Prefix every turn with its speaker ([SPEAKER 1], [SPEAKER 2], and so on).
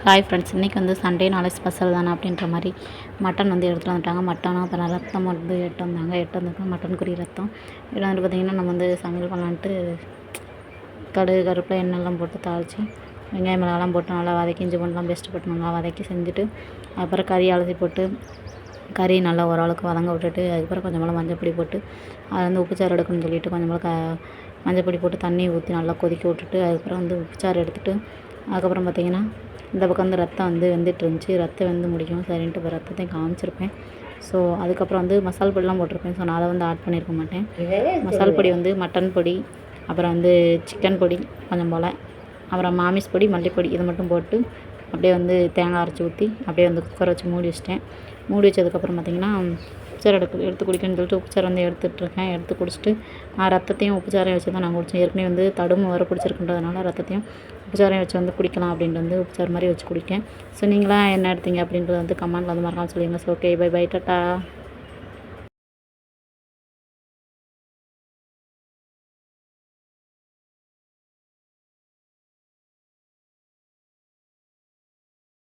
[SPEAKER 1] Hi friends, இன்றைக்கி வந்து சண்டேனாலே special தானே அப்படின்ற மாதிரி மட்டன் வந்து எடுத்துகிட்டு வந்துட்டாங்க. மட்டனும் அப்புறம் ரத்தம் வந்து எட்டு வந்தாங்க. மட்டன் குறி ரத்தம் இதில் வந்து பார்த்திங்கன்னா நம்ம வந்து சமையல் பண்ணலான்ட்டு கடுகு கருப்பில் எண்ணெய்லாம் போட்டு தாளித்து வெங்காயம் மிளகாலாம் போட்டு நல்லா வதக்கி இஞ்சி பூண்டுலாம் பேஸ்ட்டு போட்டு நல்லா வதக்கி செஞ்சுட்டு அப்புறம் கறி அலசி போட்டு கறி நல்லா ஓரளவுக்கு வதங்க விட்டுட்டு அதுக்கப்புறம் கொஞ்சம் மஞ்சப்பொடி போட்டு அதில் வந்து உப்புச்சாறு எடுக்கணும்னு சொல்லிவிட்டு கொஞ்சம் மஞ்சப்பொடி போட்டு தண்ணி ஊற்றி நல்லா கொதிக்க விட்டுட்டு அதுக்கப்புறம் வந்து உப்புச்சாறு எடுத்துகிட்டு அதுக்கப்புறம் பார்த்திங்கன்னா இந்த பக்கம் வந்து ரத்தம் வந்து வெந்துட்டு இருந்துச்சு. ரத்தம் வெந்து முடிக்கும் சரின்ட்டு இப்போ ரத்தத்தையும் காமிச்சிருப்பேன். ஸோ அதுக்கப்புறம் வந்து மசால் பொடிலாம் போட்டிருப்பேன். ஸோ நான் அதை வந்து ஆட் பண்ணியிருக்க மாட்டேன். மசால் பொடி வந்து மட்டன் பொடி, அப்புறம் வந்து சிக்கன் பொடி கொஞ்சம் போல், அப்புறம் மாமிஸ் பொடி மல்லிப்பொடி இது மட்டும் போட்டு அப்படியே வந்து தேங்காய் அரைச்சி ஊற்றி அப்படியே வந்து குக்கரை வச்சு மூடி வச்சிட்டேன். மூடி வச்சதுக்கப்புறம் பார்த்திங்கன்னா உப்புச்சாறு எடுத்து குடிக்கணும்னு சொல்லிட்டு உப்புச்சாறு வந்து எடுத்துகிட்ருக்கேன். எடுத்து குடிச்சிட்டு ரத்தத்தையும் உப்புச்சாரையும் வச்சு தான் நான் குடித்தேன். ஏற்கனவே வந்து தடுமை வர பிடிச்சிருக்குன்றதுனால ரத்தத்தையும் உப்புச்சாரையும் வச்சு வந்து குடிக்கலாம் அப்படின்ட்டு வந்து உப்புச்சாறு மாதிரி வச்சு குடிக்கேன். ஸோ நீங்களாம் என்ன எடுத்தீங்க அப்படின்றத வந்து கமெண்ட்டில் வந்து மறக்காமல் சொல்லுங்கள். So okay, bye tata.